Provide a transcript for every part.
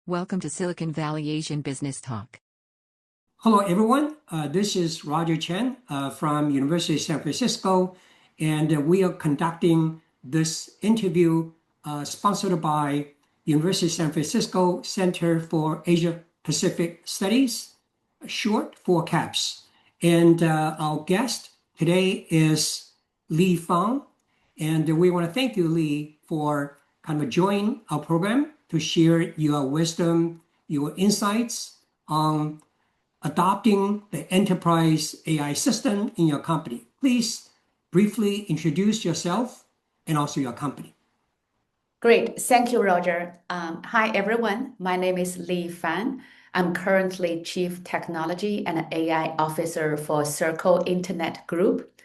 Welcome to Silicon Valley Asian Business Talk. Hello, everyone. This is Roger Chen from University of San Francisco, and we are conducting this interview sponsored by University of San Francisco Center for Asia Pacific Studies, short for CAPS. And our guest today is Lee Fang, and we want to thank you, Lee, for kind of joining our program to share your wisdom, your insights on adopting the enterprise AI system in your company. Please briefly introduce yourself and also your company. Great. Thank you, Roger. Hi, everyone. My name is Lee Fan. I'm currently Chief Technology and AI Officer for Circle Internet Group.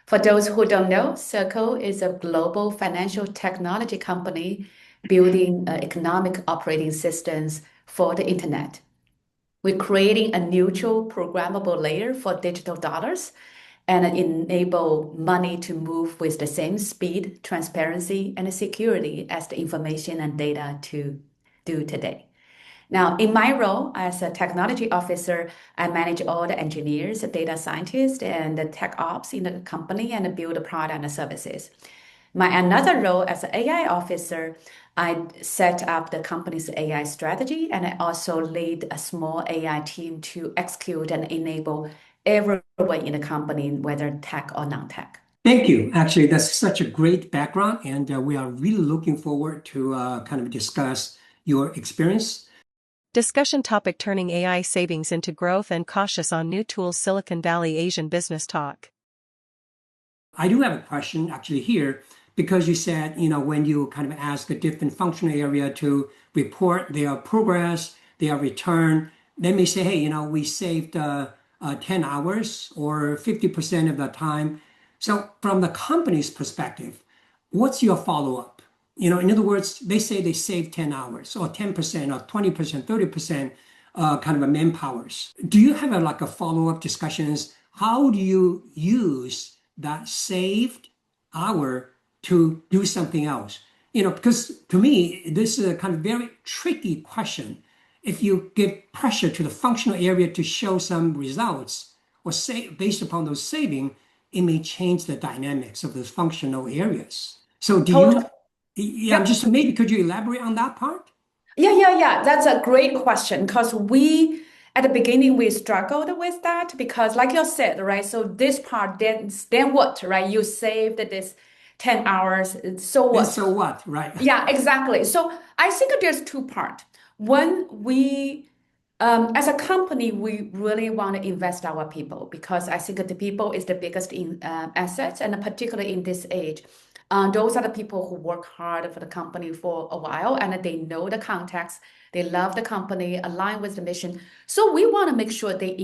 For those who don't know, Circle is a global financial technology company building economic operating systems for the internet. We're creating a neutral programmable layer for digital dollars and enable money to move with the same speed, transparency, and security as the information and data to do today. Now, in my role as a technology officer, I manage all the engineers, data scientists, and the tech ops in the company and build the product and the services. My another role as an AI officer, I set up the company's AI strategy, and I also lead a small AI team to execute and enable everyone in the company, whether tech or non-tech. Thank you. Actually, that's such a great background, and we are really looking forward to kind of discuss your experience. Discussion topic: turning AI savings into growth and cautious on new tools. Silicon Valley Asian Business Talk. I do have a question actually here, because you said, when you kind of ask a different functional area to report their progress, their return, they may say, hey, we saved 10 hours or 50% of the time. So from the company's perspective, what's your follow-up? In other words, they say they saved 10 hours or 10% or 20%, 30% kind of a manpowers. Do you have a follow-up discussions? How do you use that saved hour to do something else? Because to me, this is a kind of very tricky question. If you give pressure to the functional area to show some results or say based upon those saving, it may change the dynamics of those functional areas. So just maybe could you elaborate on that part? Yeah. That's a great question, because at the beginning, we struggled with that because, like you said, right? So this part, then what, right? You saved this 10 hours. So what? And so what, right? Yeah, exactly. So I think there's two parts. One, as a company, we really want to invest our people, because I think the people is the biggest assets, and particularly in this age. Those are the people who work hard for the company for a while, and they know the context. They love the company, align with the mission. So we want to make sure they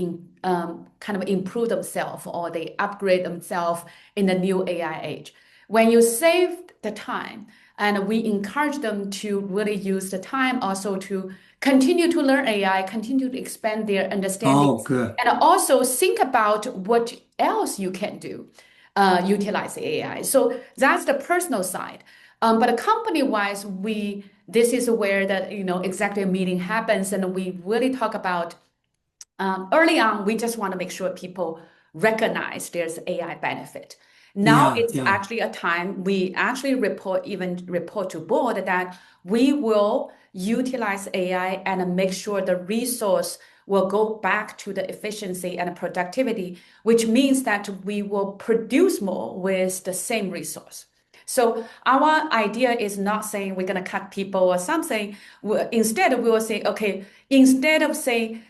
kind of improve themselves, or they upgrade themselves in the new AI age. When you save the time, and we encourage them to really use the time also to continue to learn AI, continue to expand their understanding. Oh, good. And also think about what else you can do, utilize AI. So that's the personal side. But company-wise, this is where the executive meeting happens, and we really talk about early on. We just want to make sure people recognize there's AI benefit. Now it's actually a time we actually report to board that we will utilize AI and make sure the resource will go back to the efficiency and productivity, which means that we will produce more with the same resource. So our idea is not saying we're going to cut people or something. Instead, we will say, okay, instead of saying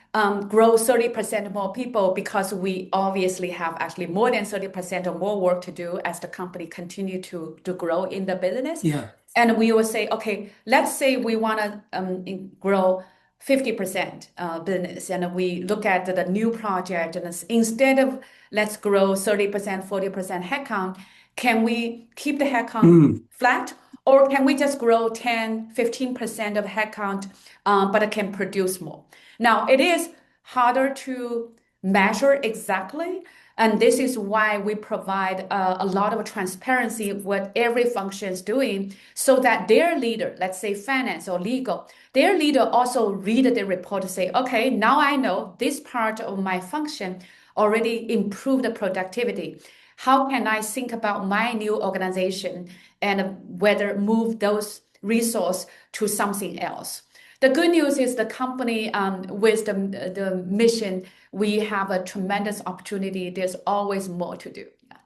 grow 30% more people, because we obviously have actually more than 30% or more work to do as the company continue to grow in the business. Yeah. And we will say, okay, let's say we want to grow 50% business, and we look at the new project, and instead of let's grow 30%, 40% headcount, can we keep the headcount flat, or can we just grow 10, 15% of headcount, but it can produce more? Now, it is harder to measure exactly. And this is why we provide a lot of transparency of what every function is doing so that their leader, let's say finance or legal, their leader also read the report and say, okay, now I know this part of my function already improved the productivity. How can I think about my new organization and whether move those resources to something else? The good news is the company with the mission, we have a tremendous opportunity. There's always more to do. Yeah.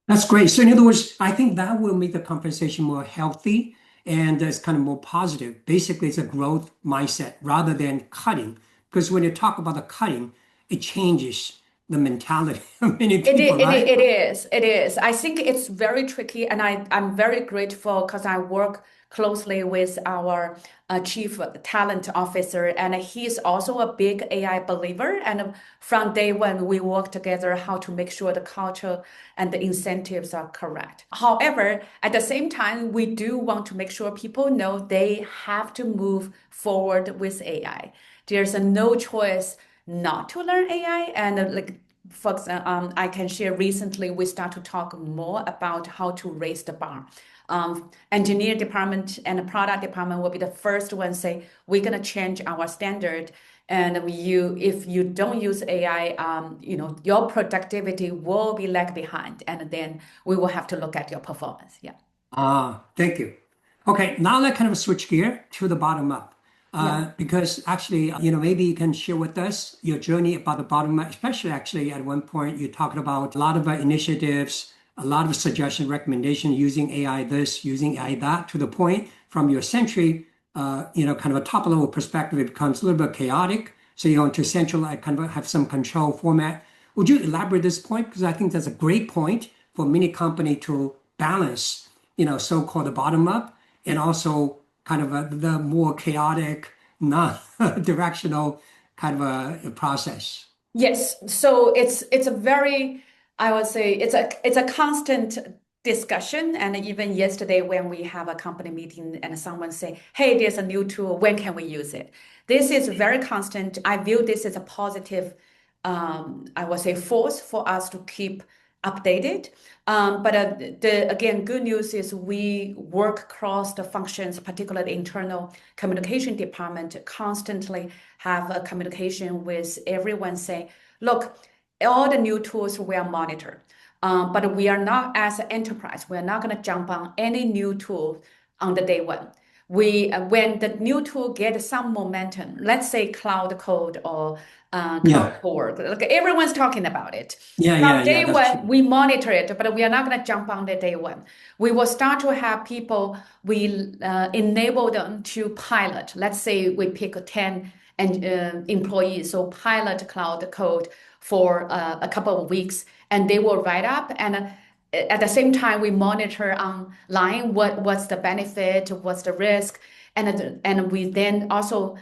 That's great. So in other words, I think that will make the conversation more healthy and it's kind of more positive. Basically, it's a growth mindset rather than cutting. Because when you talk about the cutting, it changes the mentality of many people, right? It is. It is. I think it's very tricky, and I'm very grateful because I work closely with our chief talent officer, and he's also a big AI believer. And from day one, we work together how to make sure the culture and the incentives are correct. However, at the same time, we do want to make sure people know they have to move forward with AI. There's no choice not to learn AI, and for example, I can share recently we start to talk more about how to raise the bar. Engineer department and the product department will be the first one say we're gonna change our standard, and if you don't use AI, your productivity will be lag behind, and then we will have to look at your performance. Yeah. Thank you. Okay, now let's kind of switch gear to the bottom up. Yeah. Because actually, maybe you can share with us your journey about the bottom up, especially actually at one point you talked about a lot of initiatives, a lot of suggestion, recommendation using AI this, using AI that, to the point from your century, kind of a top level perspective, it becomes a little bit chaotic. So you want to centralize, kind of have some control format. Would you elaborate this point? Because I think that's a great point for many company to balance, so-called the bottom up and also kind of the more chaotic, non-directional kind of a process. Yes, so it's a very, I would say it's a constant discussion. And even yesterday when we have a company meeting and someone say, "Hey, there's a new tool. When can we use it?" This is very constant. I view this as a positive, I would say, force for us to keep updated. But the again, good news is we work across the functions, particularly the internal communication department, constantly have a communication with everyone saying, look, all the new tools we are monitor. But we are not as an enterprise, we're not going to jump on any new tool on the day one. When the new tool gets some momentum, let's say cloud code or Yeah, cloud work, like everyone's talking about it. From yeah, day that's one, true. we monitor it, but we are not going to jump on the day one. We will start to have people, we enable them to pilot. Let's say we pick 10 employees, so pilot cloud code for a couple of weeks, and they will write up. And at the same time, we monitor online what's the benefit, what's the risk, and we then also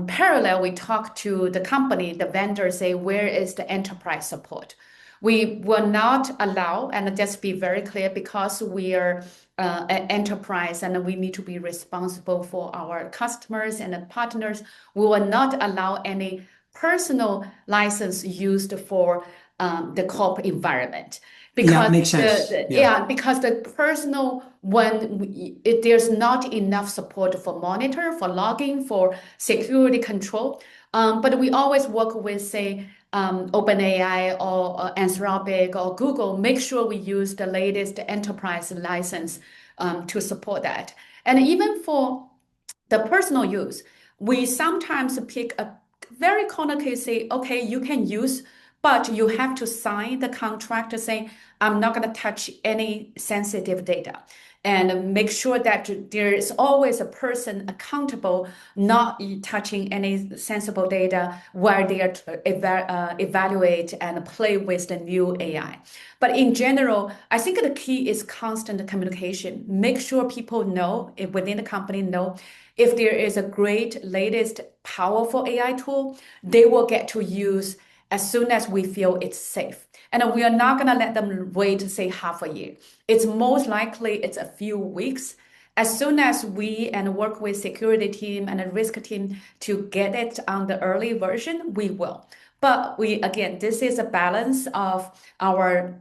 parallel we talk to the company, the vendor, say where is the enterprise support. We will not allow, and just be very clear, because we are an enterprise and we need to be responsible for our customers and partners. We will not allow any personal license used for the corporate environment. Yeah, Because makes sense. Yeah. because the personal one, there's not enough support for monitor, for logging, for security control. But we always work with, say, OpenAI or Anthropic or Google, make sure we use the latest enterprise license to support that. And even for the personal use, we sometimes pick a very corner case, say, okay, you can use, but you have to sign the contract saying, I'm not going to touch any sensitive data. And make sure that there is always a person accountable, not touching any sensible data while they are evaluate and play with the new AI. But in general, I think the key is constant communication. Make sure people know, within the company know, if there is a great, latest, powerful AI tool, they will get to use as soon as we feel it's safe. And we are not going to let them wait, say, half a year. It's most likely it's a few weeks. As soon as we and work with security team and a risk team to get it on the early version, we will. But this is a balance of our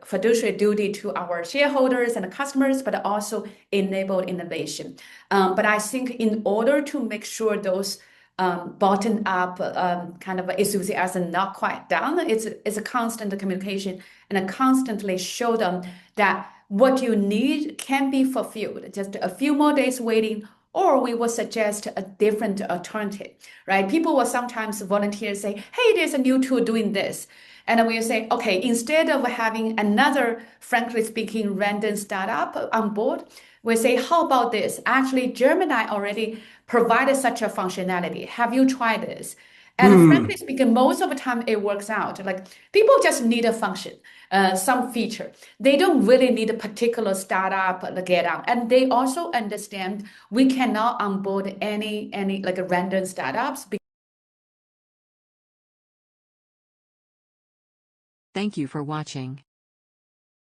fiduciary duty to our shareholders and customers, but also enable innovation. But I think in order to make sure those bottom up kind of enthusiasm not quite down, it's a constant communication and constantly show them that what you need can be fulfilled. Just a few more days waiting, or we will suggest a different alternative, right? People will sometimes volunteer, say, hey, there's a new tool doing this. And then we'll say, okay, instead of having another, frankly speaking, random startup on board, we say, how about this? Actually, Gemini already provided such a functionality. Have you tried this? And frankly speaking, most of the time it works out. Like people just need a function, some feature. They don't really need a particular startup to get out. And they also understand we cannot onboard any like random startups. Thank you for watching.